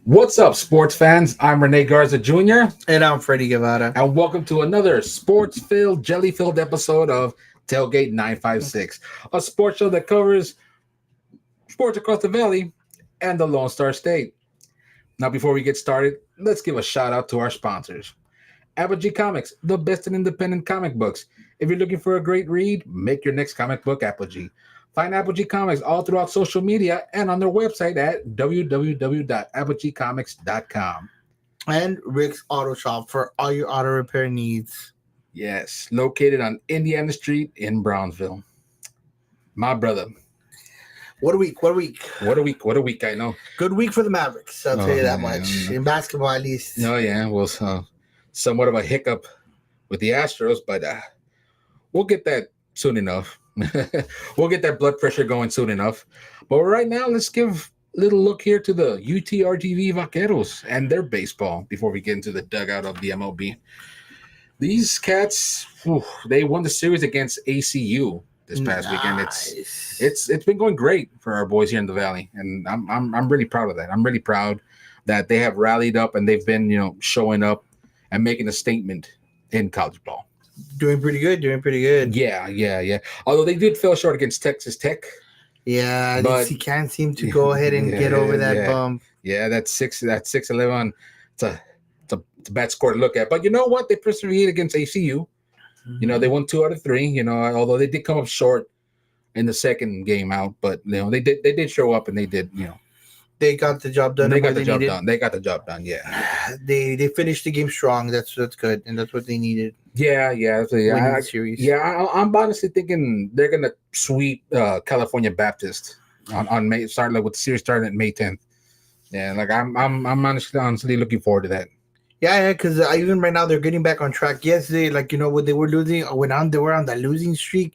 What's up, sports fans? I'm Rene Garza Jr., And I'm Freddie Guevara. and welcome to another sports-filled, jelly-filled episode of Tailgate 956, a sports show that covers sports across the valley and the Lone Star State. Now, before we get started, let's give a shout out to our sponsors. Apogee Comics, the best in independent comic books. If you're looking for a great read, make your next comic book Apogee. Find Apogee Comics all throughout social media and on their website at www.apogeecomics.com. And Rick's Auto Shop for all your auto repair needs. Yes, located on Indiana Street in Brownsville. My brother. What a week. What a week, I know. Good week for the Mavericks, I'll tell you that man. much. In basketball, at least. Oh, yeah, well, somewhat of a hiccup with the Astros, but we'll get that soon enough. We'll get that blood pressure going soon enough. But right now, let's give a little look here to the UTRGV Vaqueros and their baseball before we get into the dugout of the MLB. These cats, they won the series against ACU this past weekend. It's been going great for our boys here in the Valley, and I'm really proud of that. I'm really proud that they have rallied up and they've been showing up and making a statement in college ball. Doing pretty good. Yeah. Although they did fall short against Texas Tech. Yeah, but he can't seem to go ahead and get over that bump. Yeah, that's 6-11. It's a bad score to look at. But you know what? They persevered against ACU. They won 2 out of 3. Although they did come up short in the second game out, but they did show up and they did. They got the job done. They got the job done. Yeah. They finished the game strong. That's good, and that's what they needed. Yeah. Winning the series. Yeah, I'm honestly thinking they're gonna sweep California Baptist on May. Starting with the series starting at May 10th. Yeah, I'm honestly looking forward to that. Yeah, because even right now they're getting back on track. Yesterday, when they were losing, they were on that losing streak.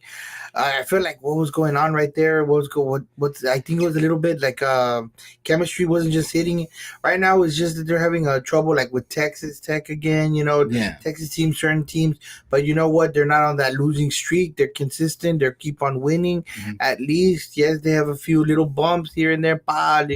I feel like what was going on right there. What I think it was a little bit like chemistry wasn't just hitting. Right now, it's just that they're having trouble like with Texas Tech again. Texas teams, certain teams, but you know what? They're not on that losing streak. They're consistent. They keep on winning. Mm-hmm. At least, yes, they have a few little bumps here and there, but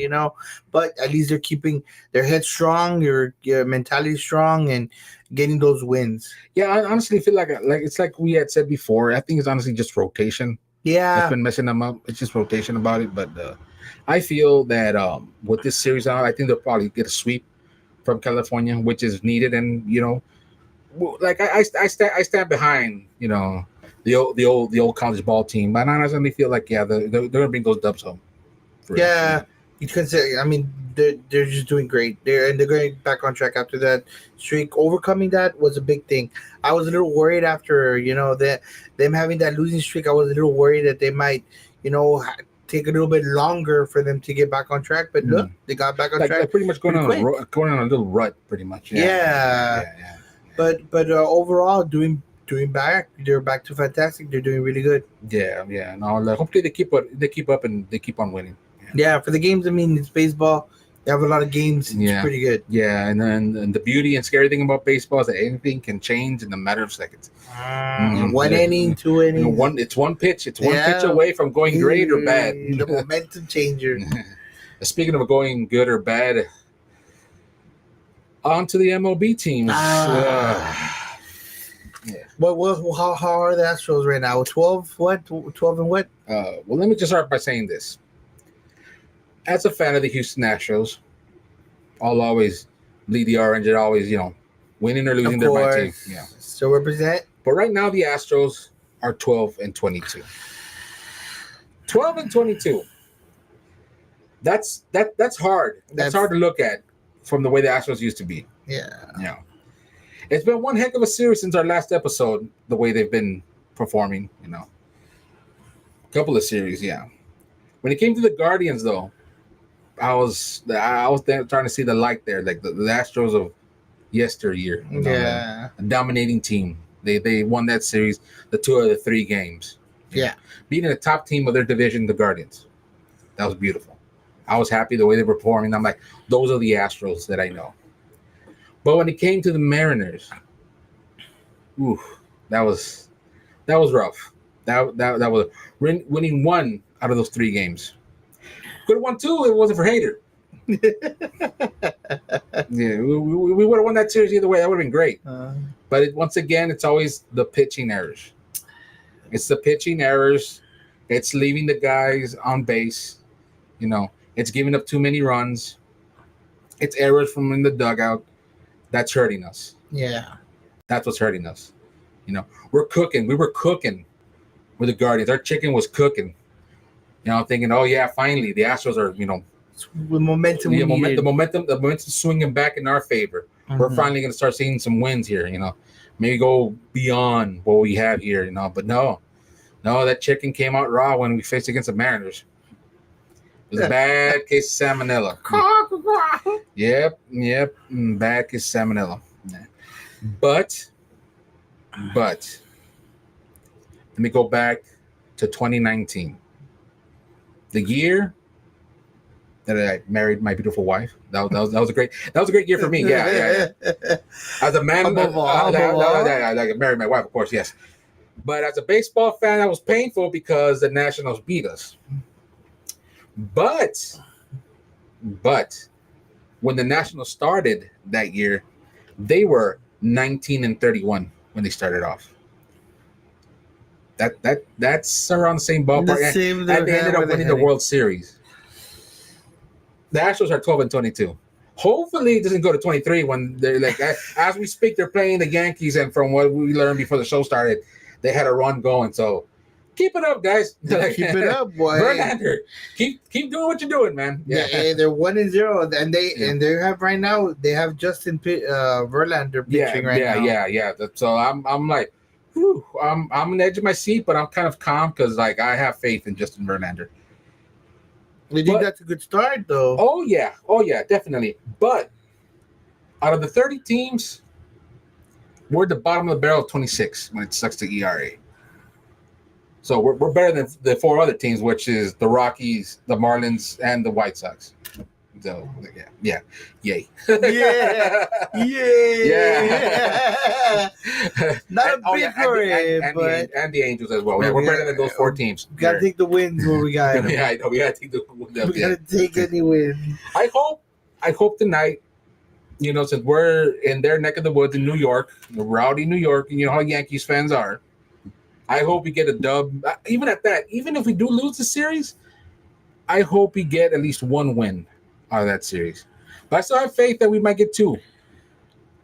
at least they're keeping their head strong, your mentality strong, and getting those wins. Yeah, I honestly feel like it's like we had said before. I think it's honestly just rotation. Yeah, that's been messing them up. It's just rotation about it. But I feel that with this series out, I think they'll probably get a sweep from California, which is needed. And I stand behind the old college ball team. But I honestly feel like they're gonna bring those dubs home. Because they're just doing great. They're going back on track after that streak. Overcoming that was a big thing. I was a little worried after them having that losing streak. I was a little worried that they might take a little bit longer for them to get back on track. But look, they got back on track. They're pretty much going on a little rut, pretty much. Yeah. But overall, doing back. They're back to fantastic. They're doing really good. Yeah. No, hopefully they keep up and they keep on winning. Yeah, for the games, it's baseball. They have a lot of games. It's pretty good. Yeah, and then the beauty and scary thing about baseball is that anything can change in a matter of seconds. 1 inning, 2 innings. It's one pitch. It's one pitch away from going great or bad. The momentum changer. Speaking of going good or bad, on to the MLB teams. How are the Astros right now? 12 what? 12 and what? Well, let me just start by saying this. As a fan of the Houston Astros, I'll always lead the orange and always, winning or losing, they're my team. Yeah. Still represent. But right now, the Astros are 12 and 22. 12 and 22. That's hard. That's hard to look at from the way the Astros used to be. Yeah. It's been one heck of a series since our last episode, the way they've been performing, A couple of series, yeah. When it came to the Guardians, though, I was there trying to see the light there, like the Astros of yesteryear. Yeah, a dominating team. They won that series, the 2 of the 3 games. Yeah, beating the top team of their division, the Guardians. That was beautiful. I was happy the way they were performing. I'm like, those are the Astros that I know. But when it came to the Mariners, that was rough. That was winning 1 out of those 3 games. Could have won 2 if it wasn't for Hader. Yeah, we would have won that series either way. That would have been great. Uh, But once again, it's always the pitching errors. It's the pitching errors. It's leaving the guys on base. It's giving up too many runs. It's errors from in the dugout. That's hurting us. yeah. That's what's hurting us. We're cooking. We were cooking with the Guardians. Our chicken was cooking. Thinking, oh yeah, finally the Astros are, With momentum, we needed. the momentum swinging back in our favor. We're Mhm. finally going to start seeing some wins here. Maybe go beyond what we have here. But no, that chicken came out raw when we faced against the Mariners. It was a bad case of salmonella. Yep, bad case of salmonella. But let me go back to 2019, the year that I married my beautiful wife. That was a great year for me. Yeah. As a man, Above all. I married my wife, of course, yes. But as a baseball fan, that was painful because the Nationals beat us. But when the Nationals started that year, they were 19-31 when they started off. That's around the same ballpark. And they ended up winning the World Series. The Astros are 12-22. Hopefully, it doesn't go to 23 when they're like, as we speak, they're playing the Yankees. And from what we learned before the show started, they had a run going. So keep it up, guys. Keep it up, boy. Verlander, keep doing what you're doing, man. Yeah, they're 1-0, and they have right now. They have Justin Verlander pitching right now. Yeah. So I'm like, whew, I'm on the edge of my seat, but I'm kind of calm because like I have faith in Justin Verlander. I think that's a good start, though. Oh yeah, definitely. But out of the 30 teams, we're at the bottom of the barrel of 26 when it sucks to ERA. So we're better than the four other teams, which is the Rockies, the Marlins, and the White Sox. So yeah, yay. Yeah. Not a big hurry, but and the Angels as well. We're better than those four teams. We gotta take the wins where we got them. Yeah, I know. We gotta take the. We gotta take any win. I hope tonight. Since we're in their neck of the woods in New York, rowdy New York, and you know how Yankees fans are. I hope we get a dub. Even at that, even if we do lose the series, I hope we get at least one win out of that series. But I still have faith that we might get two.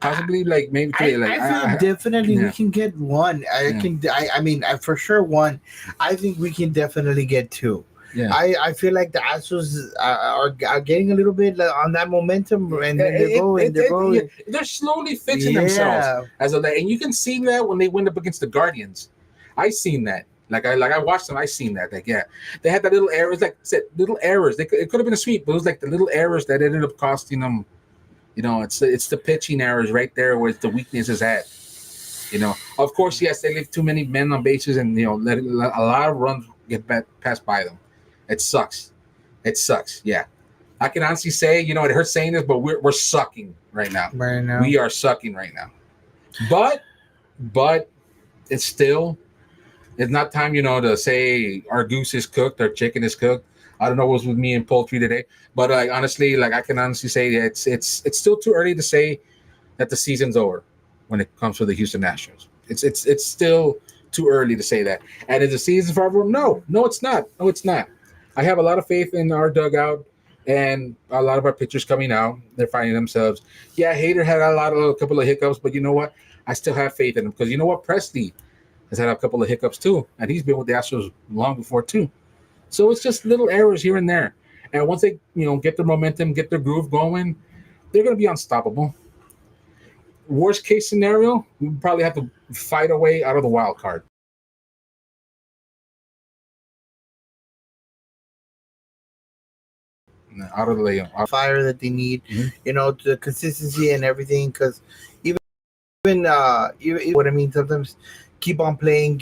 Possibly, like maybe three. I feel definitely we can get one. I mean, for sure one. I think we can definitely get two. Yeah. I feel like the Astros are getting a little bit on that momentum, and then they're going. Yeah. They're slowly fixing themselves and you can see that when they went up against the Guardians. I seen that. I watched them. I seen that. They had that little errors. Like I said, little errors. It could have been a sweep, but it was like the little errors that ended up costing them. It's the pitching errors right there where the weakness is at. Of course, yes, they leave too many men on bases, and let a lot of runs get passed by them. It sucks. Yeah, I can honestly say, it hurts saying this, but we're sucking right now. Right now, we are sucking right now. But it's still. It's not time, to say our goose is cooked, our chicken is cooked. I don't know what's with me and poultry today, but honestly, I can honestly say that it's still too early to say that the season's over when it comes to the Houston Nationals. It's still too early to say that. And is the season forever? No, it's not. No, it's not. I have a lot of faith in our dugout and a lot of our pitchers coming out. They're finding themselves. Yeah, Hader had a couple of hiccups, but you know what? I still have faith in him because you know what? Presley has had a couple of hiccups too, and he's been with the Astros long before too. So it's just little errors here and there. And once they, get their momentum, get their groove going, they're going to be unstoppable. Worst case scenario, we probably have to fight our way out of the wild card. Out of the fire that they need, the consistency and everything. Because even what I mean, sometimes keep on playing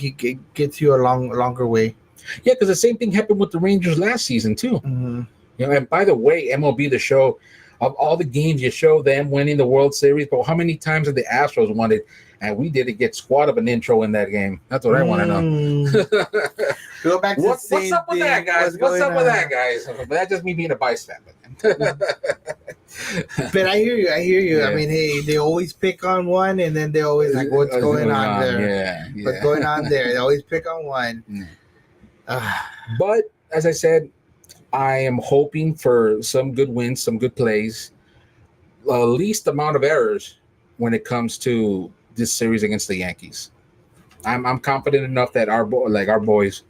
gets you a longer way. Yeah, because the same thing happened with the Rangers last season too. Mm-hmm. And by the way, MLB The Show, of all the games you show them winning the World Series, but how many times have the Astros won it? And we didn't get squat of an intro in that game. That's what I want to know. Go back to What's up with that, guys? What's up with that, guys? But that's just me being a Bice fan. But I hear you. I hear you. Yeah. I mean, hey, they always pick on one, and then they always like, what's going on there? Yeah. What's going on there? They always pick on one. But as I said, I am hoping for some good wins, some good plays, least amount of errors when it comes to this series against the Yankees. I'm confident enough that our boys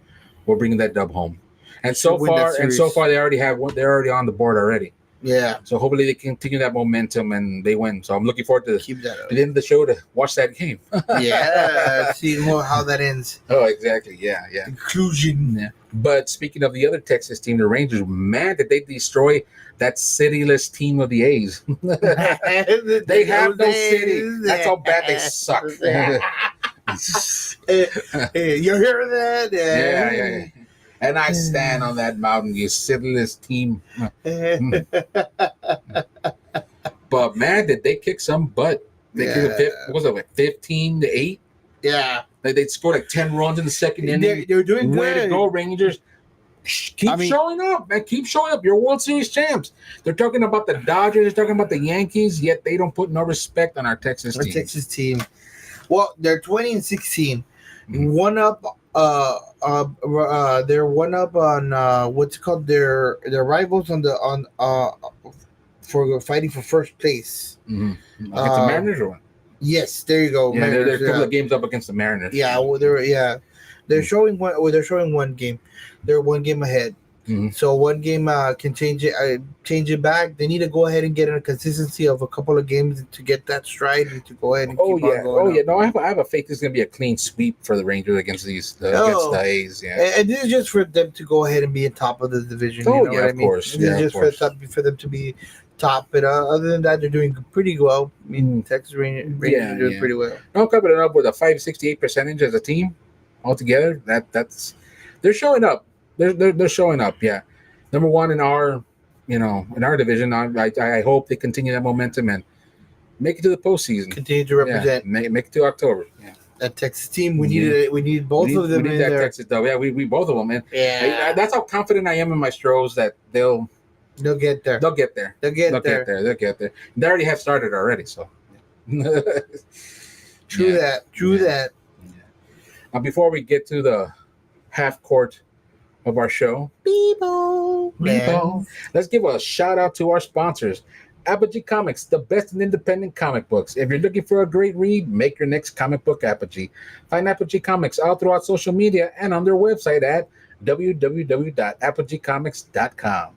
will bring that dub home. And so far they already have one. They're already on the board already. Yeah. So hopefully they continue that momentum and they win. So I'm looking forward to keep that up. The end of the show to watch that game. Yeah, see more how that ends. Oh, exactly. Yeah. Conclusion. Yeah. But speaking of the other Texas team, the Rangers, man, did they destroy that cityless team of the A's? They have no city. That's how bad they suck. Hey, you hear that? Yeah. And I stand on that mountain, you cityless team. But man, did they kick some butt? They kicked what was it, like 15-8? Yeah. They scored like 10 runs in the second inning. They're doing good. Way to go, Rangers. Keep showing up, man. Keep showing up. You're World Series champs. They're talking about the Dodgers. They're talking about the Yankees, yet they don't put no respect on our Texas team. Well, they're 20-16. One up. They're one up on what's called their rivals for fighting for first place. Against the Mariners or what? Yes, there you go. Yeah, Mariners, they're a couple of games up against the Mariners. Yeah, well, they're showing one. Well, they're showing one game. They're one game ahead. So one game can change it back. They need to go ahead and get in a consistency of a couple of games to get that stride and to go ahead and keep on going. No, I have a faith this is going to be a clean sweep for the Rangers against against the A's. Yeah, and this is just for them to go ahead and be on top of the division. Oh, you know yeah, what of course. This is just for them to be top. But other than that, they're doing pretty well. I mean, Texas Rangers are doing pretty well. No, coming up with a 568 percentage as a team altogether. That's they're showing up. They're showing up. Yeah. Number one in our division. I hope they continue that momentum and make it to the postseason. Continue to represent. Yeah, make it to October. Yeah. That Texas team, we need both of them. We need in that there. Texas though. Yeah, we both of them, man. Yeah, that's how confident I am in my Stros that they'll get there. They'll get there. They already have started already. So. True that. Yeah. Now, before we get to the half court of our show, Beebo. Let's give a shout out to our sponsors. Apogee Comics, the best in independent comic books. If you're looking for a great read, make your next comic book Apogee. Find Apogee Comics all throughout social media and on their website at www.apogeecomics.com.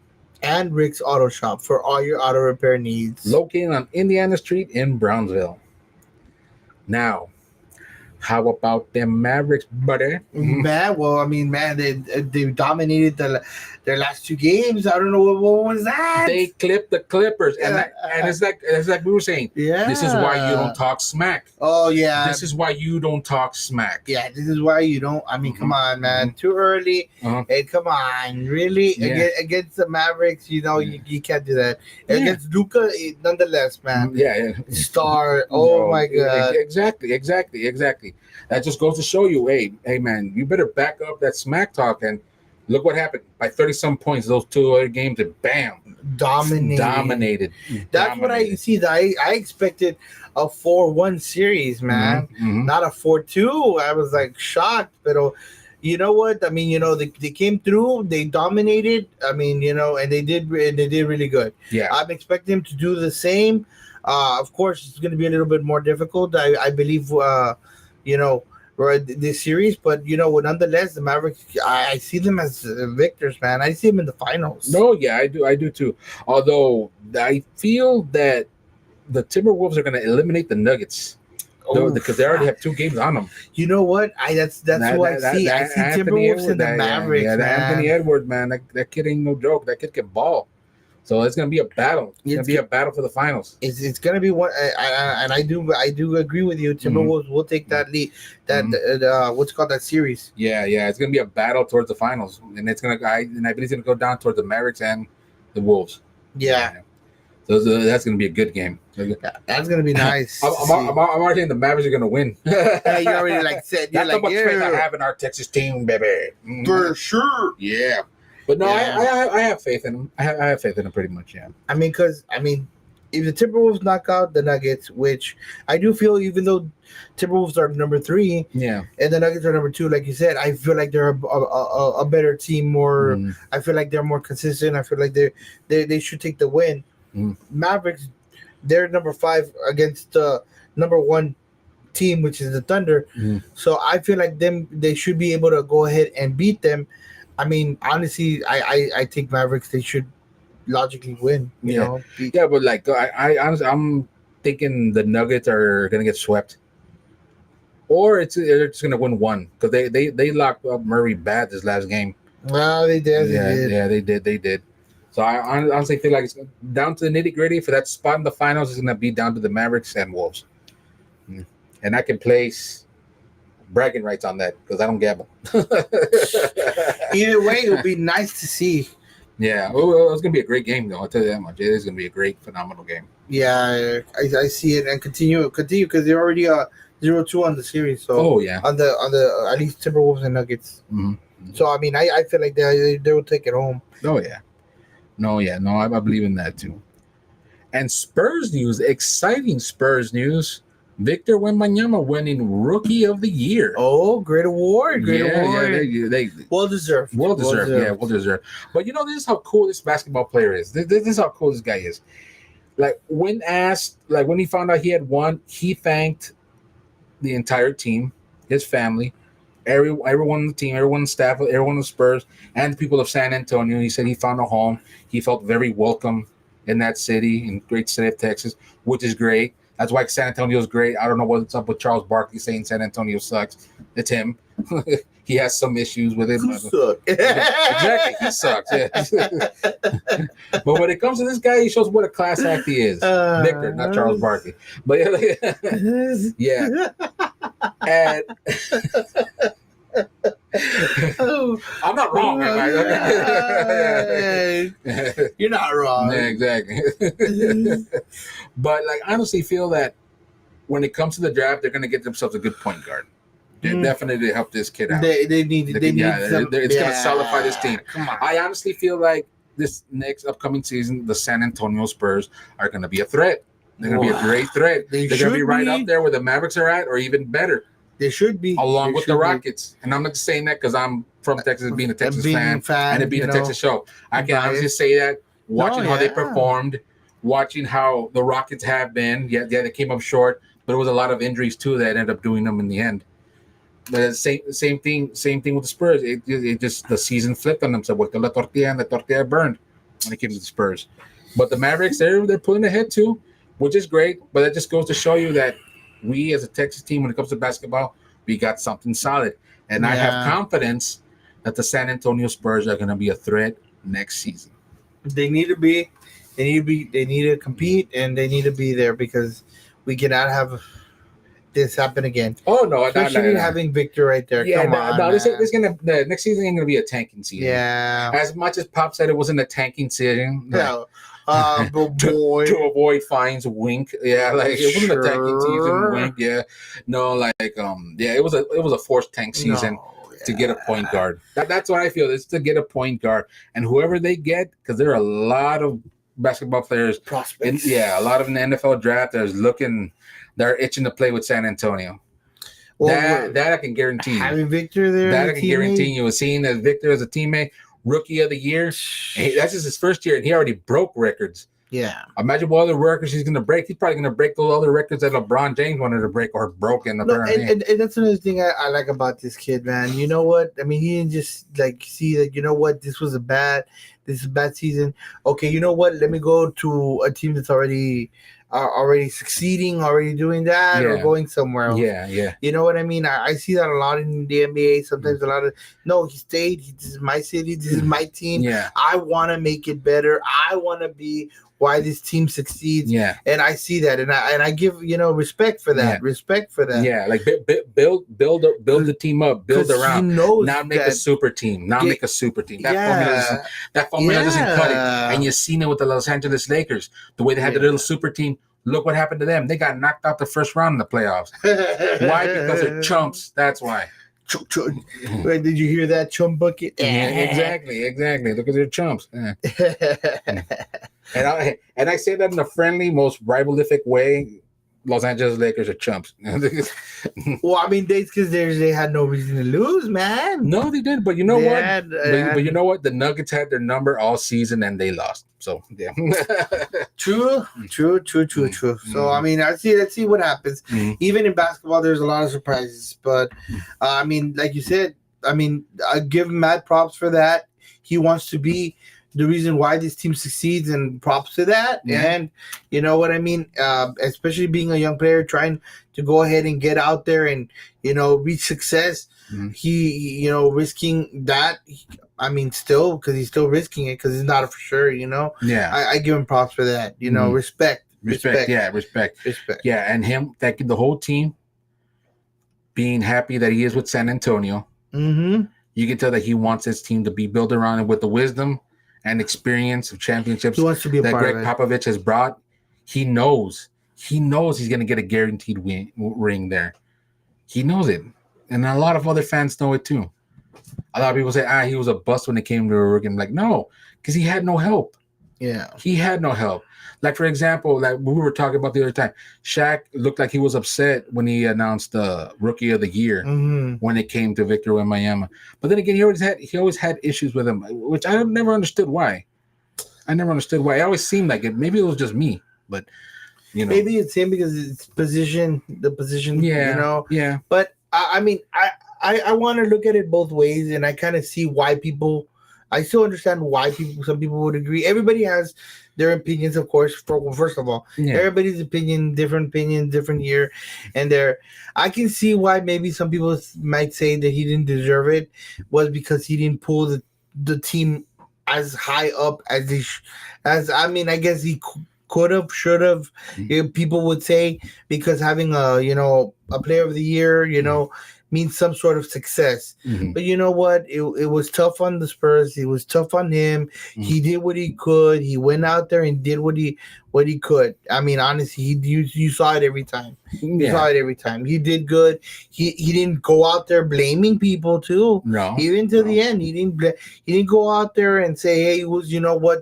And Rick's Auto Shop for all your auto repair needs. Located on Indiana Street in Brownsville. Now, how about them Mavericks, buddy? Man, well, I mean, man, they dominated their last two games. I don't know what was that. They clipped the Clippers, and it's like we were saying. Yeah, this is why you don't talk smack. Oh yeah, this is why you don't talk smack. Yeah, this is why you don't. I mean, come on, man, too early. Hey, come on, really? Yeah. Against the Mavericks, you can't do that. Against Luka, nonetheless, man. Yeah. Star. Oh my God. Exactly. That just goes to show you, hey, man, you better back up that smack talk. And look what happened. By 30-some points, those two other games, and bam. Dominated. That's what I see. I expected a 4-1 series, man. Not a 4-2. I was like shocked. But you know what? I mean, they came through. They dominated. I mean, and they did really good. Yeah. I'm expecting them to do the same. Of course, it's going to be a little bit more difficult. I believe, this series, but nonetheless, the Mavericks, I see them as victors, man. I see them in the finals. No, yeah, I do too. Although I feel that the Timberwolves are going to eliminate the Nuggets. Because they already have 2 games on them. You know what? That's what I see. I see Timberwolves and the Mavericks. Yeah, Anthony Edwards, man, that kid ain't no joke. That kid can ball. So it's going to be a battle. It's going to be a battle for the finals. It's going to be one, and I do agree with you. Timberwolves will take that lead. That what's called that series. Yeah, it's going to be a battle towards the finals, and I believe it's going to go down towards the Mavericks and the Wolves. Yeah. So that's going to be a good game. Yeah, that's gonna be nice. I'm already saying the Mavericks are going to win. Hey, you already like said you're That's how like much faith I yeah, have in our Texas team, baby. Mhm. for sure. Yeah. But no, Yeah. I have faith in them. I have faith in them pretty much, yeah. Because if the Timberwolves knock out the Nuggets, which I do feel, even though Timberwolves are number 3 Yeah. and the Nuggets are number 2, like you said, I feel like they're a better team. More, Mm. I feel like they're more consistent. I feel like they should take the win. Mm. Mavericks, they're number 5 against the number 1 team, which is the Thunder. Mm. So I feel like they should be able to go ahead and beat them. Honestly, I think Mavericks, they should logically win. You Yeah. know, Yeah, but like I honestly, I'm thinking the Nuggets are going to get swept. Or they're just going to win one because they locked up Murray bad this last game. Well, they did. Yeah, they did. So I honestly feel like it's down to the nitty gritty for that spot in the finals is going to be down to the Mavericks and Wolves, and I can place bragging rights on that because I don't gamble. Either way, it'll be nice to see. Yeah, well, it's going to be a great game though. I'll tell you that much. It is going to be a great, phenomenal game. Yeah, I see it, and continue because they're already 0-2 on the series. So Oh yeah, on the at least Timberwolves and Nuggets. mm-hmm. So I feel like they will take it home. Oh yeah, no, I believe in that too. And Spurs news, exciting Spurs news. Victor Wembanyama winning Rookie of the Year. Oh, great award! Great award. Yeah, they well deserved. Well deserved. Yeah, well deserved. But you know, this is how cool this basketball player is. This is how cool this guy is. Like when he found out he had won, he thanked the entire team, his family, everyone on the team, everyone on the staff, everyone on the Spurs, and the people of San Antonio. He said he found a home. He felt very welcome in that city, in great state of Texas, which is great. That's why San Antonio is great. I don't know what's up with Charles Barkley saying San Antonio sucks. It's him. He has some issues with it. Exactly, he sucks. Yeah. But when it comes to this guy, he shows what a class act he is. Victor, not Charles Barkley. But yeah. And I'm not wrong, right? You're not wrong. Yeah, exactly. But like, I honestly feel that when it comes to the draft, they're going to get themselves a good point guard. They definitely help this kid out. They need some, it's going to solidify this team. Come on. I honestly feel like this next upcoming season, the San Antonio Spurs are going to be a threat. They're going to be a great threat. They're going to be right up there where the Mavericks are at, or even better. They should be. Along with the Rockets. And I'm not just saying that because I'm from Texas, being a Texas fan, and it being a Texas show. I can honestly say that watching how they performed, watching how the Rockets have been. Yeah, they came up short, but it was a lot of injuries too that ended up doing them in the end. But same thing with the Spurs. It just the season flipped on them. So la tortilla and the tortilla burned when it came to the Spurs. But the Mavericks, they're pulling ahead too, which is great. But that just goes to show you that we as a Texas team, when it comes to basketball, we got something solid. And I have confidence that the San Antonio Spurs are going to be a threat next season. They need to be. They need to compete, and they need to be there because we cannot have this happen again. Oh no, especially having Victor right there. Yeah, Come on, the next season ain't gonna be a tanking season. Yeah. As much as Pop said it wasn't a tanking season. No. Boy. To avoid fines, wink. Yeah, like it wasn't a tanking season, wink. Yeah. No, it was a forced tank season to get a point guard. That's what I feel. It's to get a point guard. And whoever they get, because there are a lot of basketball players prospects. A lot of in the NFL draft they're itching to play with San Antonio. Well, that I can guarantee you. Having Victor there, that I can guarantee you. Seeing that Victor as a teammate, Rookie of the Year, that's just his first year, and he already broke records. Yeah. Imagine what other records he's going to break. He's probably going to break those other records that LeBron James wanted to break or broken. And that's another thing I like about this kid, man. You know what? I mean, he didn't just see that. You know what? This is a bad season. Okay, you know what? Let me go to a team that's already succeeding, already doing that, or going somewhere else. Yeah. You know what I mean? I see that a lot in the NBA. Sometimes he stayed. This is my city. This is my team. Yeah. I want to make it better. I want to be why this team succeeds. Yeah. And I see that, and I give respect for that. Yeah. Respect for that. Yeah, like build the team up, build 'Cause he around. knows Not make a that- super team. Not Yeah. make a super team. Yeah. That formula doesn't cut it. Yeah. And you've seen it with the Los Angeles Lakers. The way they had the Yeah. little super team. Look what happened to them. They got knocked out the first round in the playoffs. Why? Because they're chumps. That's why. Wait, did you hear that, chum bucket? Yeah, exactly. Look at their chumps. Yeah. And I say that in a friendly, most rivalific way. Los Angeles Lakers are chumps. Well, I mean, because they had no reason to lose, man. No, they did, but you know They what? had- But you know what? The Nuggets had their number all season and they lost. So yeah. True. So I mean, let's see what happens. Mhm. Even in basketball, there's a lot of surprises, but I mean, like you said, I mean, I give him mad props for that. He wants to be the reason why this team succeeds, and props to that. Yeah. And you know what I mean, especially being a young player trying to go ahead and get out there and reach success. Mhm. He risking that. I mean, still, because he's still risking it because it's not for sure. Yeah. I give him props for that. Mhm. Respect. Yeah, respect. Respect. Yeah, and him, the whole team being happy that he is with San Antonio. Mm-hmm. You can tell that he wants his team to be built around him with the wisdom and experience of championships He wants to be a that part Greg of it. Popovich has brought. He knows he's going to get a guaranteed ring there. He knows it, and a lot of other fans know it too. A lot of people say, he was a bust when it came to Oregon. Like, no, because he had no help. Yeah. He had no help. Like, for example, like we were talking about the other time, Shaq looked like he was upset when he announced the Rookie of the Year Mm-hmm. when it came to Victor Wembanyama. But then again, he always had issues with him, which I never understood why. It always seemed like it. Maybe it was just me, but Maybe it's him because it's the position. Yeah, yeah. But I mean, I want to look at it both ways, and I kind of see why people. I still understand why some people would agree. Everybody has their opinions, of course. First of all, Yeah. everybody's opinion, different year, and I can see why maybe some people might say that he didn't deserve it was because he didn't pull the team as high up as I mean, I guess he could have, should have. People would say because having a player of the year, means some sort of success. Mhm. But you know what? It was tough on the Spurs. It was tough on him. He did what he could. He went out there and did what he could. I mean, honestly, you saw it every time. You saw it every time. He did good. He didn't go out there blaming people too. No. Even to the end, he didn't go out there and say, "Hey, it was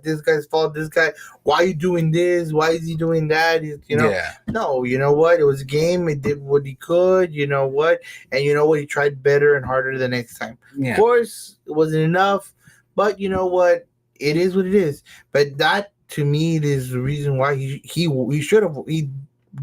this guy's fault. This guy, why are you doing this? Why is he doing that?" Yeah. No, you know what? It was a game. It did what he could. You know what? And you know what? He tried better and harder the next time. Yeah. Of course, it wasn't enough, but you know what? It is what it is. But that, to me, is the reason why he should have, he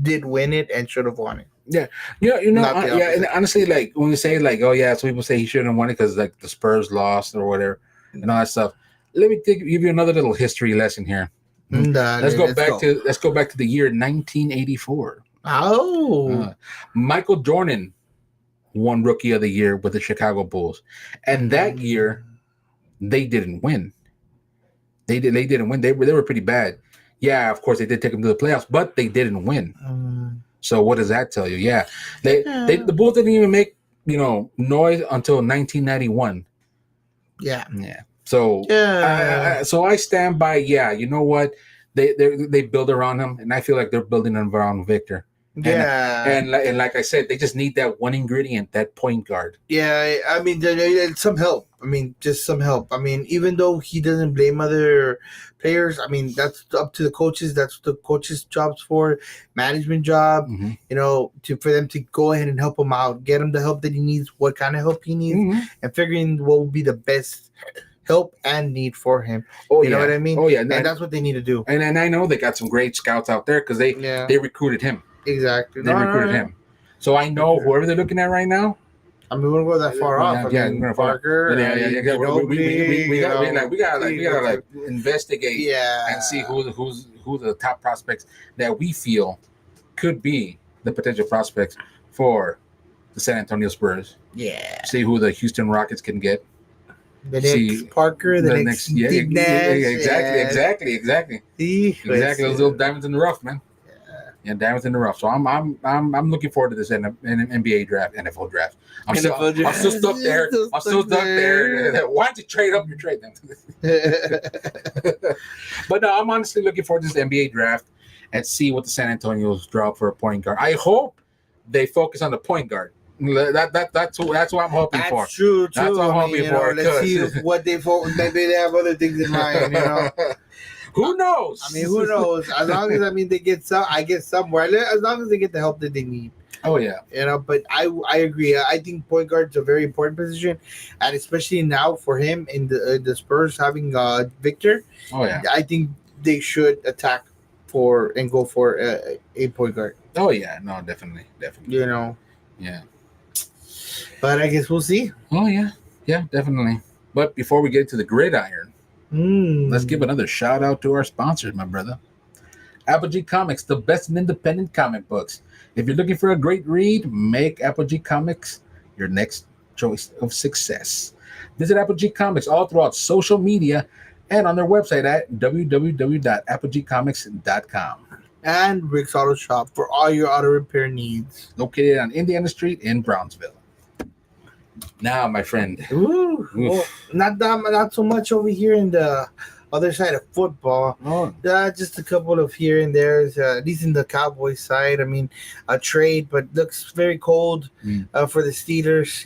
did win it and should have won it. Yeah, Not the and opposite. honestly, like when we say like, oh yeah, so people say he shouldn't have won it because like the Spurs lost or whatever and all that stuff. Let me give you another little history lesson here. Let's go back to the year 1984. Oh, Michael Jordan won Rookie of the Year with the Chicago Bulls, and that year they didn't win. They didn't win. They were pretty bad. Yeah, of course they did take them to the playoffs, but they didn't win. So what does that tell you? Yeah, the Bulls didn't even make noise until 1991. yeah. So Yeah. so I stand by. Yeah, you know what? They build around him, and I feel like they're building around Victor. Yeah. And like I said, they just need that one ingredient, that point guard. Yeah, I mean, some help. I mean, just some help. I mean, even though he doesn't blame other players, I mean, that's up to the coaches. That's the coaches' jobs for management job. Mm-hmm. For them to go ahead and help him out, get him the help that he needs, what kind of help he needs, Mm-hmm. and figuring what would be the best help and need for him. Oh, you know what I mean? Oh yeah, And that's what they need to do. And I know they got some great scouts out there because they recruited him. Exactly. They recruited him. So I know whoever they're looking at right now. I mean, we wouldn't go that far off. I mean, Parker. We gotta investigate and see who the top prospects that we feel could be the potential prospects for the San Antonio Spurs. Yeah. See who the Houston Rockets can get. The See, next Parker, the the next next, yeah, Steve Nash. exactly, Yeah. exactly, exactly, See, exactly. Those little diamonds in the rough, man. Yeah, diamonds in the rough. So I'm looking forward to this NBA draft, NFL draft. NFL I'm still draft. stuck there. Still I'm still stuck stuck there. there. Why don't you trade up your trade them? But no, I'm honestly looking forward to this NBA draft and see what the San Antonio's draw for a point guard. I hope they focus on the point guard. That's what I'm hoping That's for. true That's too. what I'm I mean, hoping for. let's see Cause what maybe they have other things in mind. who I mean, knows? who knows? As long as they get I get somewhere. As long as they get the help that they need. Oh yeah, But I agree. I think point guard's a very important position, and especially now for him in the Spurs having Victor, oh yeah, I think they should attack for and go for a point guard. oh yeah. No, definitely, definitely. You know, Yeah. but I guess we'll see. Oh yeah, yeah, definitely. But before we get to the gridiron, let's give another shout out to our sponsors, my brother. Apogee Comics, the best in independent comic books. If you're looking for a great read, make Apogee Comics your next choice of success. Visit Apogee Comics all throughout social media and on their website at www.apogeecomics.com. And Rick's Auto Shop for all your auto repair needs. Located on Indiana Street in Brownsville. Now, my friend. Ooh, well, not so much over here in the other side of football. Oh, Just a couple of here and there's at least in the Cowboys side. I mean, a trade, but looks very cold for the Steelers.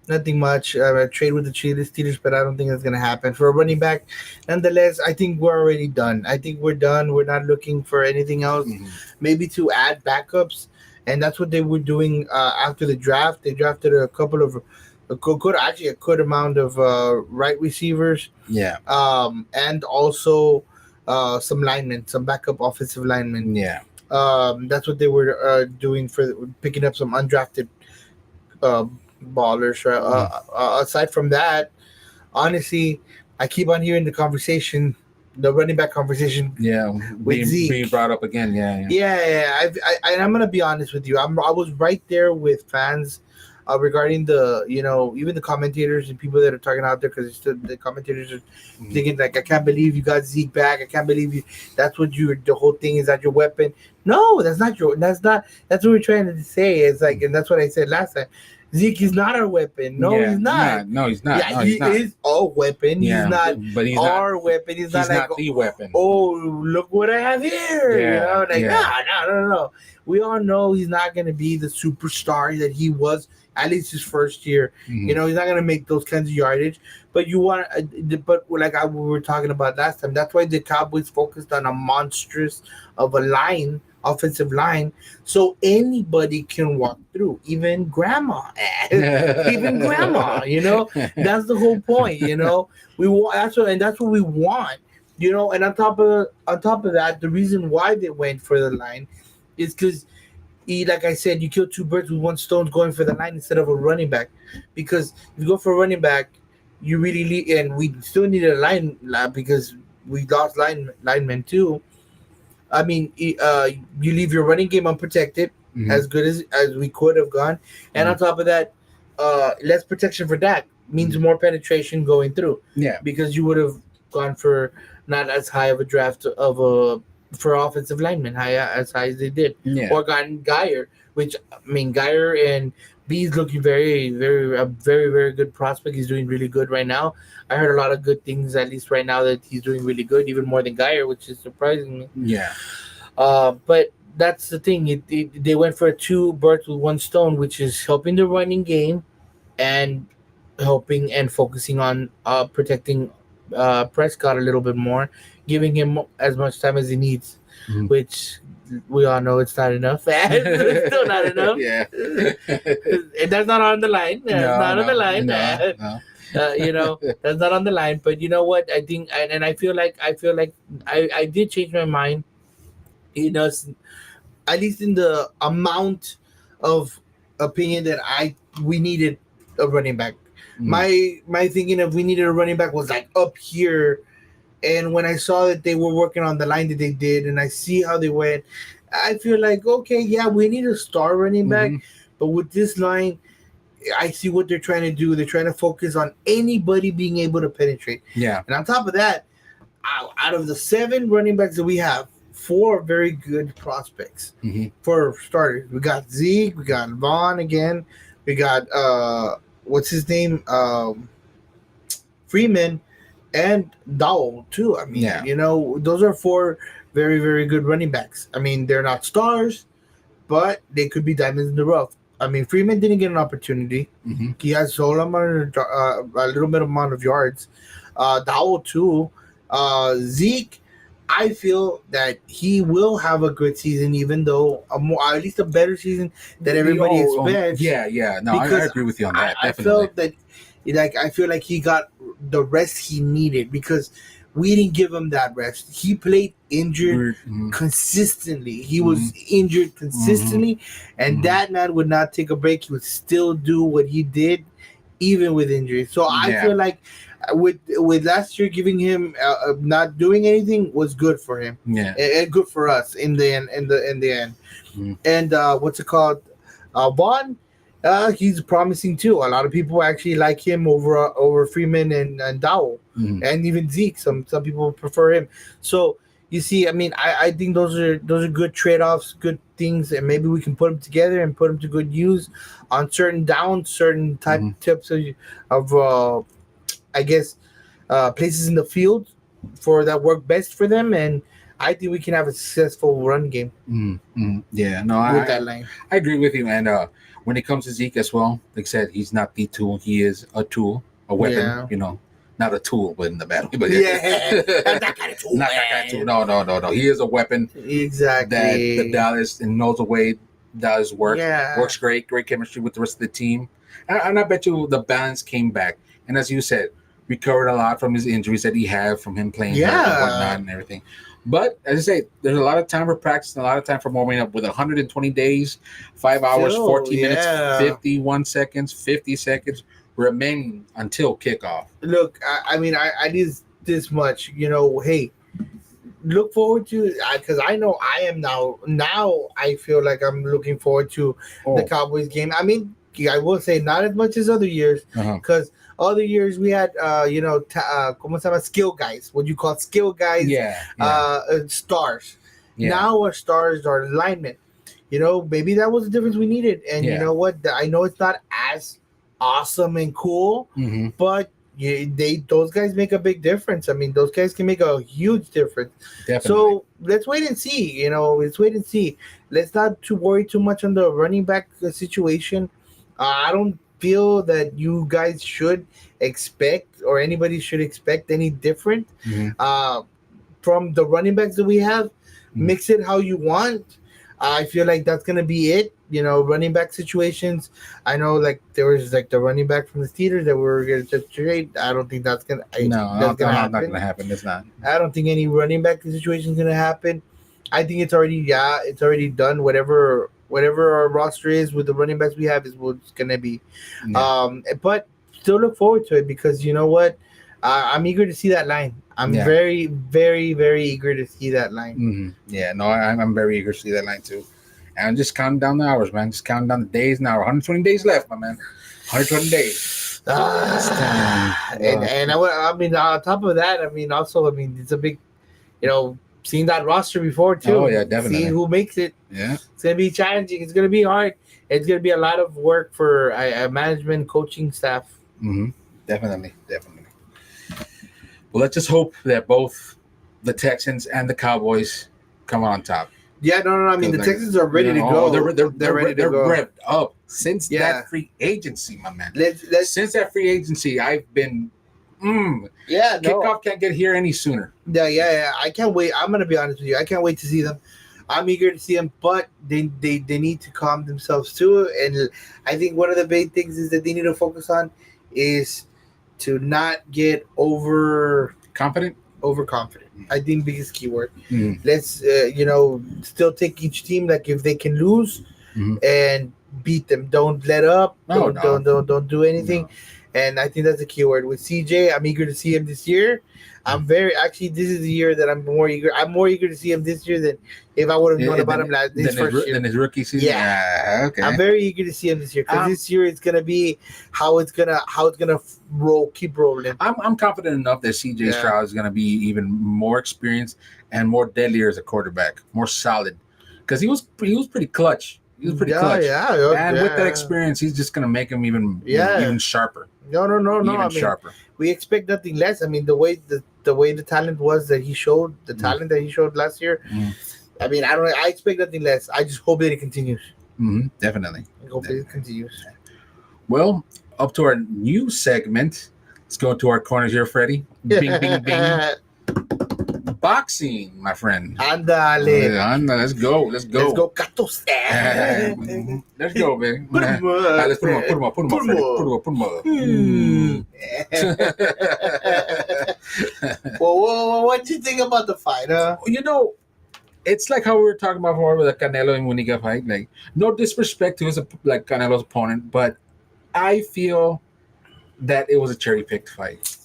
Nothing much. A trade with the Steelers, but I don't think that's going to happen for a running back. Nonetheless, I think we're already done. I think we're done. We're not looking for anything else. Maybe to add backups, and that's what they were doing after the draft. They drafted a couple of a good amount of right receivers. yeah. And also some linemen, some backup offensive linemen. Yeah. That's what they were doing for picking up some undrafted ballers. Aside from that, honestly, I keep on hearing the running back conversation. Yeah. With Zeke. Being brought up again. Yeah. Yeah. And I'm gonna be honest with you. I was right there with fans regarding the even the commentators and people that are talking out there, because the commentators are thinking like, I can't believe you got Zeke back. I can't believe you. That's what the whole thing is, that your weapon. No, that's not that's what we're trying to say. It's like, and that's what I said last time. Zeke is not our weapon. No, he's not. No, he's not. Yeah, no, he is a weapon. Yeah, he's not but he's our not, weapon. He's not like the weapon. oh, look what I have here. Yeah, No. We all know he's not going to be the superstar that he was at least his first year. Mhm. He's not going to make those kinds of yardage. But but like we were talking about last time, that's why the Cowboys focused on a monstrous of a line, offensive line, so anybody can walk through, even grandma. Even grandma, that's the whole point. We want that's what we want. And on top of that, the reason why they went for the line is because, like I said, you kill two birds with one stone going for the line instead of a running back. Because if you go for a running back, you really and we still need a line because we lost linemen too. I mean, you leave your running game unprotected, as good as we could have gone, and on top of that, less protection for Dak means more penetration going through. Yeah, because you would have gone for not as high of a draft for offensive linemen, as high as they did, or gotten Geyer, which I mean Geyer and B's looking very, very, a very, very good prospect. He's doing really good right now. I heard a lot of good things, at least right now, that he's doing really good, even more than Geyer, which is surprising me. Yeah. But that's the thing. They went for two birds with one stone, which is helping the running game and helping and focusing on protecting Prescott a little bit more, giving him as much time as he needs, which we all know it's not enough. It's still not enough. Yeah. And that's not on the line. Not on the line. No. That's not on the line. But you know what? I think, and I feel like I did change my mind. At least in the amount of opinion that we needed a running back. My thinking of we needed a running back was like up here. And when I saw that they were working on the line that they did, and I see how they went, I feel like, okay, yeah, we need a star running back. But with this line, I see what they're trying to do. They're trying to focus on anybody being able to penetrate. Yeah. And on top of that, out of the 7 running backs that we have, 4 very good prospects Mm-hmm. for starters. We got Zeke, we got Vaughn again, we got what's his name, Freeman, and Dowell too. I mean, Yeah. those are 4 very very good running backs. I mean, they're not stars, but they could be diamonds in the rough. I mean, Freeman didn't get an opportunity. Mm-hmm. He has a little bit amount of yards. Dowell too. Zeke, I feel that he will have a good season, even though at least a better season than everybody expects. Yeah. No, I Because agree with you on that. I Definitely. felt that, like, I feel like he got the rest he needed because we didn't give him that rest. He played injured Mhm. consistently. He was injured consistently, and that man would not take a break. He would still do what he did, even with injury. So I Yeah. feel like with last year giving him not doing anything was good for him. Yeah. And good for us in the end. In the end, Mhm. and what's it called? Vaughn, he's promising too. A lot of people actually like him over Freeman and Dowell, Mhm. and even Zeke. Some people prefer him. So you see, I mean, I think those are good trade offs, good things, and maybe we can put them together and put them to good use on certain downs, certain Mhm. tips of I guess places in the field for that work best for them, and I think we can have a successful run game Yeah. No, with that line. I agree with you. And when it comes to Zeke as well, like I said, he's not the tool. He is a tool, a weapon. Yeah. Not a tool, but in the battle. But Yeah, not that kind of tool. not that kind of tool. No. He is a weapon Exactly. that the Dallas and knows the way Dallas works. Yeah. Works great chemistry with the rest of the team. And I bet you the balance came back. And as you said, recovered a lot from his injuries that he had from him playing hurt and whatnot and everything. But as I say, there's a lot of time for practice and a lot of time for warming up. With 120 days, 5 hours, Still, 14 minutes, yeah. 51 seconds, 50 seconds remaining until kickoff. Look, I mean, I need this much. Hey, look forward to because I know I am now. Now I feel like I'm looking forward to the Cowboys game. I mean, I will say not as much as other years because other years we had como se llama, skill guys. What you call skill guys? Stars. Yeah. Now our stars are linemen. Maybe that was the difference we needed. And you know what? I know it's not as awesome and cool, but those guys make a big difference. I mean, those guys can make a huge difference. Definitely. So let's wait and see. Let's wait and see. Let's not worry too much on the running back situation. I don't feel that you guys should expect or anybody should expect any different from the running backs that we have. Mix it how you want. I feel like that's gonna be it. Running back situations. I know, like there was like the running back from the Steelers that we were gonna just trade. I don't think that's gonna. Not gonna happen. It's not. I don't think any running back situation is gonna happen. I think it's already done. Whatever our roster is with the running backs we have is what's gonna be. Yeah. But still look forward to it because you know what, I'm eager to see that line. I'm very, very, very eager to see that line. Yeah, no, I'm very eager to see that line too. And just counting down the hours, man. Just counting down the days now. 120 days left, my man. 120 days. And I mean, on top of that, I mean, also, I mean, it's a big, seeing that roster before too. Oh yeah, definitely. Seeing who makes it. Yeah, it's gonna be challenging. It's gonna be hard. It's gonna be a lot of work for management, coaching staff. Definitely. Well, let's just hope that both the Texans and the Cowboys come on top. Yeah, no. I mean, the Texans are ready to go. They're ready to go. Revved up since that free agency, my man. Since that free agency, I've been. Kickoff can't get here any sooner. Yeah. I can't wait. I'm gonna be honest with you. I can't wait to see them. I'm eager to see them, but they need to calm themselves too. And I think one of the big things is that they need to focus on is to not get overconfident. I think biggest keyword. Let's still take each team, like if they can lose and beat them. Don't let up. Don't do anything. and I think that's the key word with CJ. I'm eager to see him this year. I'm very actually. This is the year that I'm more eager. I'm more eager to see him this year than if I would have known about him this first year. Then his rookie season. Yeah. Okay. I'm very eager to see him this year because this year it's gonna be how it's gonna roll, keep rolling. I'm confident enough that CJ Stroud is gonna be even more experienced and more deadlier as a quarterback, more solid, because he was pretty clutch. He was pretty clutch. And with that experience, he's just gonna make him even sharper. No. Even sharper. We expect nothing less. I mean, the way the talent was that he showed, the talent that he showed last year. I mean, I expect nothing less. I just hope that it continues. Definitely. I hope it continues. Well, up to our new segment. Let's go to our corners here, Freddie. Bing, bing, bing. Boxing, my friend. Andale. Let's go. Let's go, Catos. Let's go, man. Put him up. Let's put him up. Well, what do you think about the fight? It's like how we were talking about before with the Canelo and Muniga fight. Like, no disrespect to Canelo's opponent, but I feel that it was a cherry-picked fight.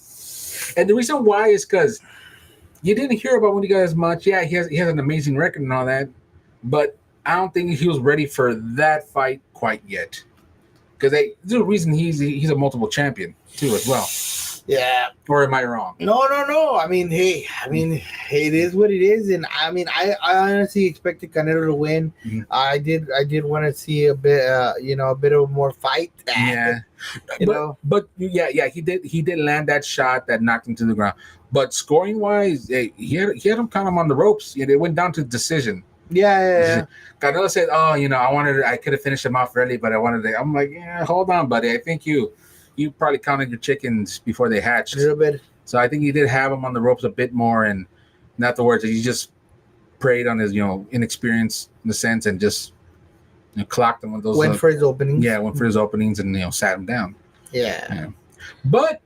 And the reason why is because you didn't hear about Muniga as much. Yeah, he has an amazing record and all that, but I don't think he was ready for that fight quite yet. Because there's a reason he's a multiple champion too as well. Yeah. Or am I wrong? No. I mean, it is what it is, and I mean, I honestly expected Canelo to win. I did want to see a bit, a bit of more fight. Yeah. But he did land that shot that knocked him to the ground. But scoring wise, he had him kind of on the ropes. It went down to decision. Yeah. Canelo said, I could have finished him off early, but I wanted to. I'm like, yeah, hold on, buddy. I think you probably counted your chickens before they hatched. A little bit. So I think he did have him on the ropes a bit more, and not the words. He just preyed on his, inexperience in the sense, and just clocked him with those. Went for his openings. Yeah, went for his openings, and sat him down. Yeah. But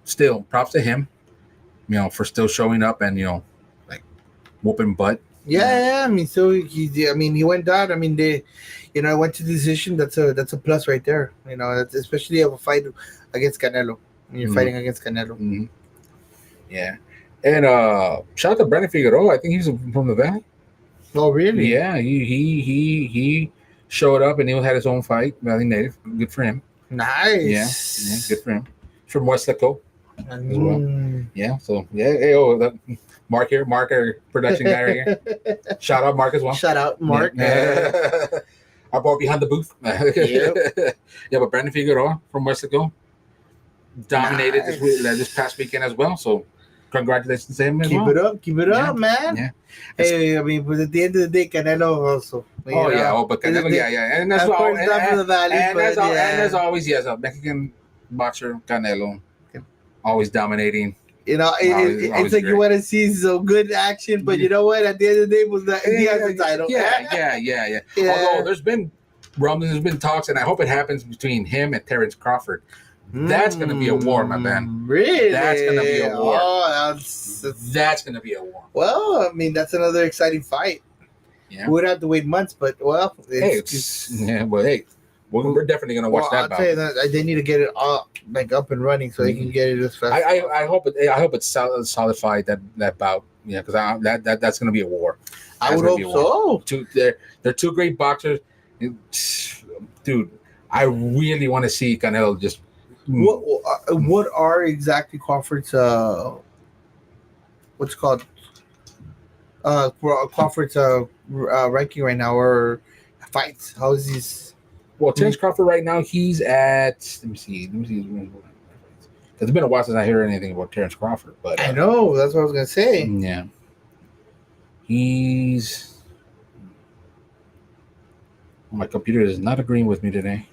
still, props to him. For still showing up and whooping butt. Yeah. I mean, so he went down. I mean, went to decision. That's a plus right there. That's especially of a fight against Canelo. When you're fighting against Canelo. Yeah, and shout out to Brandon Figueroa. I think he's from the Valley. Oh, really? Yeah, he showed up and he had his own fight. Valley native. Good for him. Nice. Yeah, good for him. From Westlaco as well. Yeah, so that Mark here, Mark, our production guy right here. Shout out Mark as well. Shout out Mark. Our boy behind the booth. Yeah, but Brandon Figueroa from Westlaco dominated this past weekend as well. So congratulations to him as well. Keep it up, man. Yeah. Hey, I mean, but at the end of the day, Canelo also. But Canelo, and that's all. And as always, yes, a Mexican boxer, Canelo, always dominating. It's like great. You want to see some good action, but you know what? At the end of the day, he has the title. Yeah. Although there's been rumblings, there's been talks, and I hope it happens between him and Terrence Crawford. That's going to be a war, my man. Really? That's going to be a war. Oh, that's going to be a war. Well, I mean, that's another exciting fight. Yeah. We would have to wait months, but we're definitely going to watch that. I'll tell you that they need to get it all up and running so they can get it as fast. I hope it's solidified that bout. Yeah, because that's going to be a war. I would hope so. They're two great boxers, dude. I really want to see Canelo just. What are exactly Crawford's what's it called Crawford's ranking right now or fights? How is his? Well, Terrence Crawford right now he's at. Let me see. Because it's been a while since I heard anything about Terrence Crawford. But I know that's what I was gonna say. Yeah, he's. My computer is not agreeing with me today.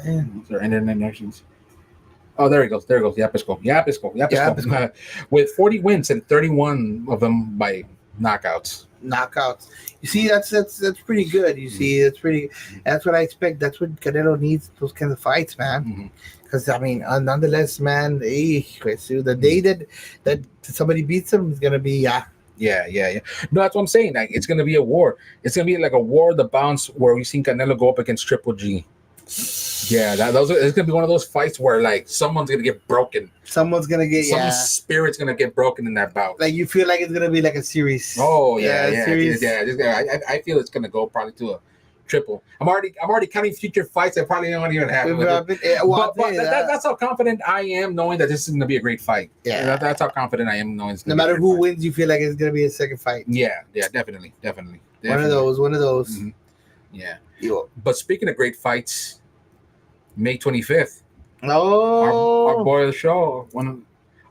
Man. Their internet connections. Oh, there he goes. Yapisco. With 40 wins and 31 of them by knockouts. You see, that's pretty good. You see, that's what I expect. That's what Canelo needs, those kinds of fights, man. Because I mean, nonetheless, man, the day that somebody beats him is gonna be Yeah. No, that's what I'm saying. Like, it's gonna be a war. It's gonna be like a war of the bounce where we've seen Canelo go up against Triple G. Yeah, it's gonna be one of those fights where like someone's gonna get broken. Someone's gonna get Someone's spirit's gonna get broken in that bout. Like you feel like it's gonna be like a series. Oh yeah. Series. I feel it's gonna go probably to a triple. I'm already counting future fights that probably don't even happen. But that's how confident I am, knowing that this is gonna be a great fight. Yeah, that's how confident I am, knowing it's no matter who wins, you feel like it's gonna be a second fight. Yeah, definitely. One of those. Mm-hmm. Yeah. But speaking of great fights, May 25th. Oh, our boy of the show,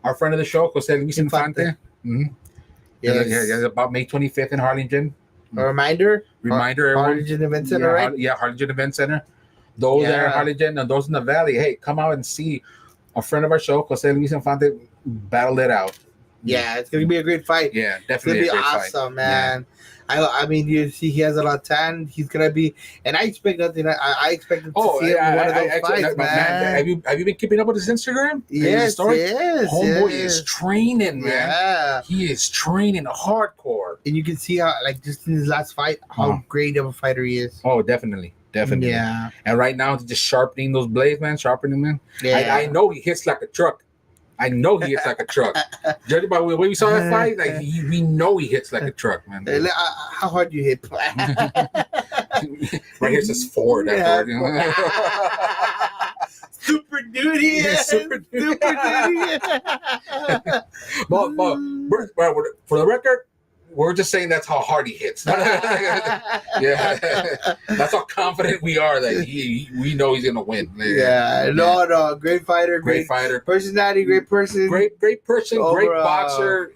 our friend of the show, Jose Luis Infante. Mm-hmm. Yes. Yeah, about May 25th in Harlingen. A reminder, Harlingen Event Center, right? Harlingen Event Center. Those that are Harlingen and those in the Valley, hey, come out and see a friend of our show, Jose Luis Infante, battle it out. Yeah, it's gonna be a great fight. Yeah, definitely. It's gonna be awesome, man. Yeah. I mean, you see, he has a lot of talent. He's gonna be, and I expect nothing. I expect him to see him in one of those fights, man. Have you been keeping up with his Instagram? Yes. Homeboy is training, man. Yeah, he is training hardcore, and you can see how, like, just in his last fight, how great of a fighter he is. Oh, definitely. Yeah. And right now, he's just sharpening those blades, man. Yeah. I know he hits like a truck. Judging by the way we saw that fight, like we know he hits like a truck, man. How hard you hit? Right here says Ford. Yeah. Super duty. Yeah, super duty. but for the record, we're just saying that's how hard he hits. Yeah, that's how confident we are that we know he's gonna win. Yeah, no, great fighter, great fighter, personality, great person, great person, great boxer,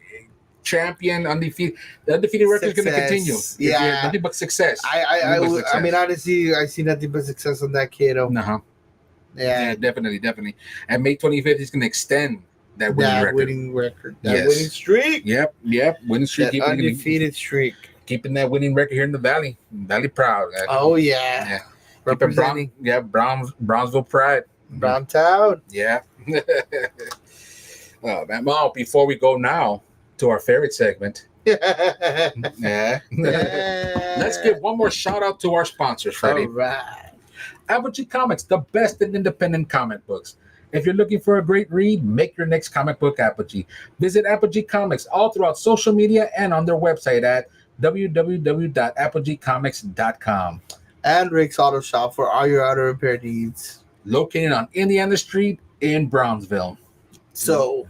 champion, undefeated. The undefeated record is gonna continue. Yeah, nothing but success. I mean, honestly, I see nothing but success on that kid. Uh-huh. Yeah, definitely. And May 25th, he's gonna extend that winning record. That winning streak. Yep. Winning streak. That undefeated streak. Keeping that winning record here in the Valley. Valley proud. Oh, yeah. Representing. Brownsville pride. Browntown. Yeah. Oh, man. Well, before we go now to our favorite segment. Yeah. Let's give one more shout out to our sponsors, Freddie. All right. Apogee Comics, the best in independent comic books. If you're looking for a great read, make your next comic book Apogee. Visit Apogee Comics all throughout social media and on their website at www.apogeecomics.com. And Rick's Auto Shop for all your auto repair needs. Located on Indiana Street in Brownsville. So,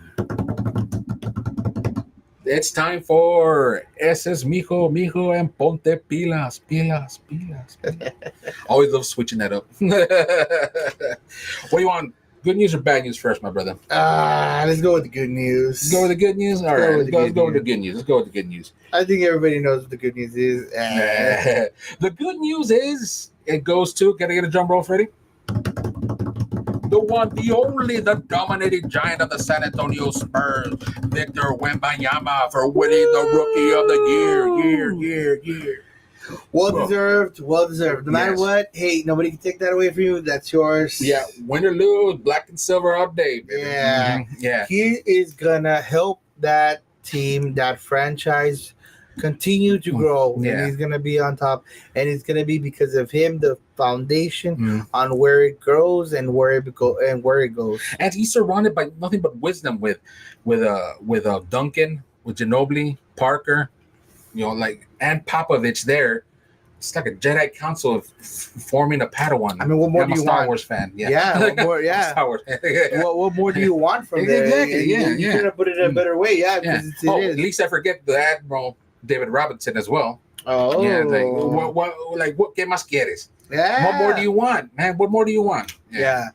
it's time for Ese Mijo, and Ponte Pilas. Always love switching that up. What do you want? Good news or bad news first, my brother? Let's go with the good news. Let's go with the good news? All right, let's go with the good news. Let's go with the good news. I think everybody knows what the good news is. The good news is, it goes to, can I get a drum roll, Freddie? The one, the only, the dominating giant of the San Antonio Spurs, Victor Wembanyama, for winning the Rookie of the Year. Well deserved. No matter what, hey, nobody can take that away from you. That's yours. Yeah, win or lose, black and silver all day, baby. Yeah. Mm-hmm. Yeah. He is gonna help that team, that franchise, continue to grow. Yeah. And he's gonna be on top. And it's gonna be because of him, the foundation on where it grows and where it goes. And he's surrounded by nothing but wisdom with Duncan, with Ginobili, Parker. And Popovich there. It's like a Jedi Council of forming a Padawan. I mean, what more do you want? I'm a Star Wars fan. Yeah. What more? Yeah. Star Wars. What more do you want from there? Exactly. You could have put it in a better way. Yeah. Because it is. At least I forget the Admiral David Robinson as well. Oh. Yeah. What que más quieres? Yeah. What more do you want, man? What more do you want? Yeah.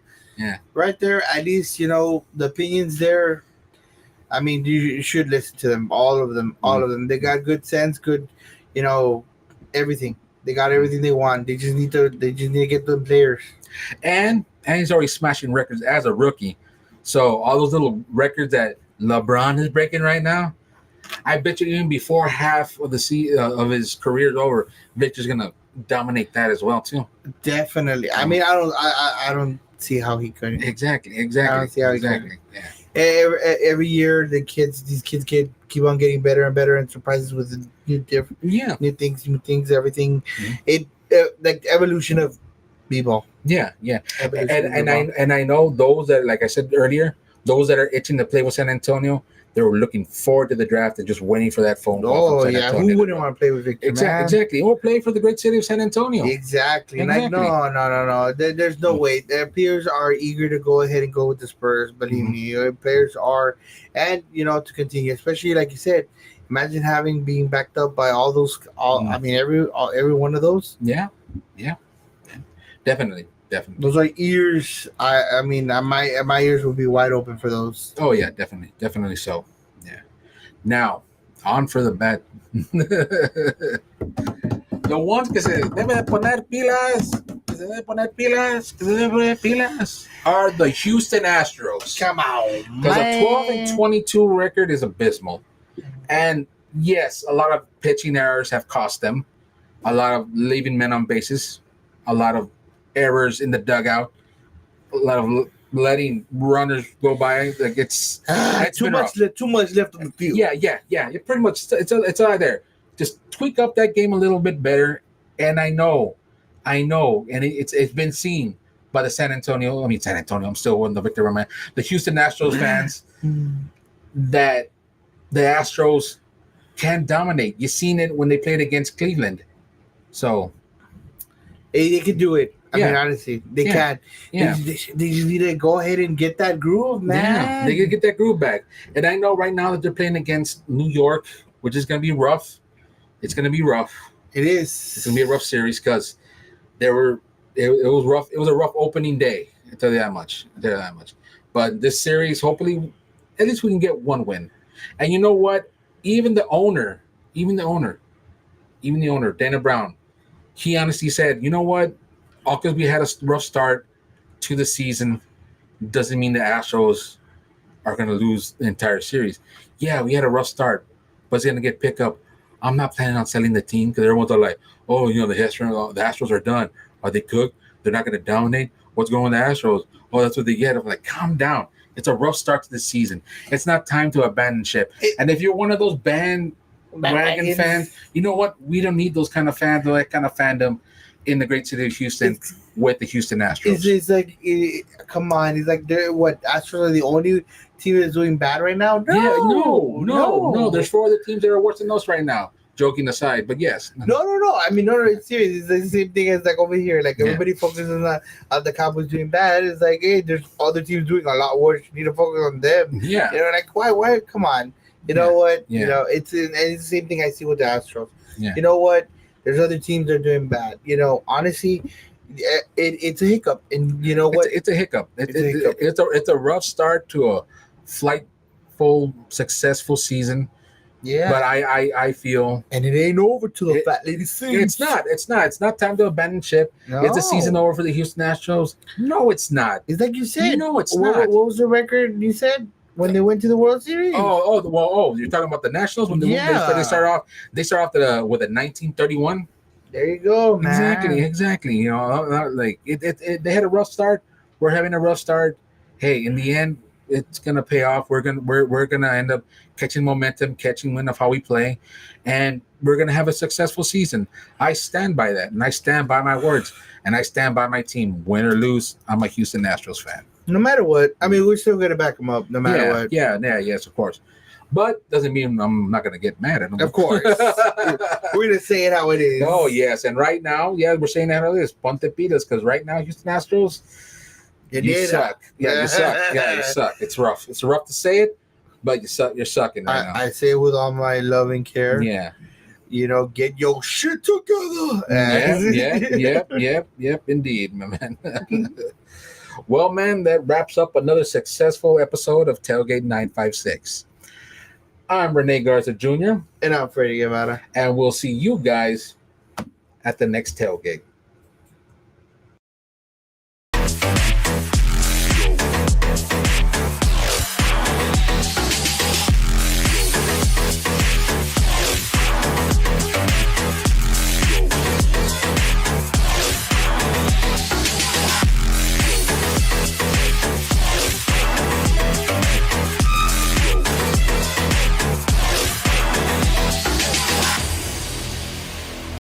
Right there. At least the opinions there. I mean, you should listen to them, all of them. They got good sense, good, everything. They got everything they want. They just need to get the players. And he's already smashing records as a rookie. So all those little records that LeBron is breaking right now, I bet you even before half of of his career is over, Victor's gonna dominate that as well too. Definitely. I mean, I don't see how he couldn't. Exactly. I don't see how he couldn't. Yeah. Every year, these kids keep on getting better and better and surprises with new things, everything. Mm-hmm. Like the evolution of B-ball. Yeah, yeah, Evolution B-ball. and I know those that, like I said earlier, those that are itching to play with San Antonio, they were looking forward to the draft and just waiting for that phone call from Oh San yeah, who Antonio to wouldn't go. want to play with Victor, man? Exactly. Or play for the great city of San Antonio. Exactly. Like Exactly. no. There's no way. Their players are eager to go ahead and go with the Spurs. Believe Mhm. me, players are, and to continue. Especially like you said, imagine having being backed up by all those. I Mm. mean, every one of those. Yeah, yeah, definitely, definitely. Those are ears. I mean, my ears will be wide open for those. Oh yeah, definitely, definitely so. Yeah. Now, on for the bet. The ones que se deben de poner pilas, que se deben poner pilas, que se deben poner pilas, are the Houston Astros. Come on, Because a 12 and man. 22 record is abysmal. And yes, a lot of pitching errors have cost them. A lot of leaving men on bases. A lot of errors in the dugout. A lot of letting runners go by. Like it's been rough. Too much left on the field. Yeah. It pretty much it's out there. Just tweak up that game a little bit better. And I know, and it's been seen by the San Antonio. I mean San Antonio. I'm still on the Victor Roman. The Houston Astros fans that the Astros can dominate. You've seen it when they played against Cleveland. So They can do it. I Yeah. mean, honestly, they Yeah. can. yeah. They just need to go ahead and get that groove, man. Yeah, they can get that groove back. And I know right now that they're playing against New York, which is going to be rough. It's going to be rough. It is. It's going to be a rough series because it was rough. It was a rough opening day. I tell you that much. But this series, hopefully, at least we can get one win. And you know what? Even the owner, Dana Brown, he honestly said, you know what? All because we had a rough start to the season doesn't mean the Astros are going to lose the entire series. Yeah, we had a rough start, but it's going to get picked up. I'm not planning on selling the team because everyone's all like, oh, the Astros are done. Are they cooked? They're not going to dominate. What's going on with the Astros? Oh, that's what they get. I'm like, calm down. It's a rough start to the season. It's not time to abandon ship. And if you're one of those bandwagon fans, you know what? We don't need those kind of fans, that kind of fandom in the great city of Houston with the Houston Astros. It's like, come on. It's like, Astros are the only team that's doing bad right now? No. There's 4 other teams that are worse than us right now. Joking aside, but yes. No. I mean, no, it's serious. It's the same thing as like over here. Like everybody focuses on the Cowboys doing bad. It's like, hey, there's other teams doing a lot worse. You need to focus on them. Yeah. Like why? Come on. You know what? Yeah. It's the same thing I see with the Astros. Yeah. You know what? There's other teams that are doing bad. Honestly, it's a hiccup, and you know what? It's a hiccup. It's a rough start to a flightful, successful season. Yeah. But I feel, and it ain't over till the fat lady sings. It's not time to abandon ship. No. It's a season over for the Houston Astros. No, it's not. It's like you said. No, it's not. What was the record you said when they went to the World Series? You're talking about the Nationals when they start off with a 1931. There you go, man. Exactly. Like they had a rough start. We're having a rough start. Hey, in the end, it's gonna pay off. We're gonna end up catching momentum, catching wind of how we play, and we're gonna have a successful season. I stand by that, and I stand by my words, and I stand by my team. Win or lose, I'm a Houston Astros fan. No matter what, I mean, we're still gonna back them up, no matter what. Yes, of course. But doesn't mean I'm not gonna get mad at them. Of course, we're gonna say it how it is. Oh yes, and right now, we're saying that how it is. Ponte pitas, because right now, Houston Astros, you suck. Yeah, you suck. Yeah, you suck. It's rough. It's rough to say it, but you suck. You're sucking right now. I say it with all my love and care. Yeah. Get your shit together. Yep, indeed, my man. Well, man, that wraps up another successful episode of Tailgate 956. I'm Rene Garza Jr. And I'm Freddie Guevara. And we'll see you guys at the next tailgate.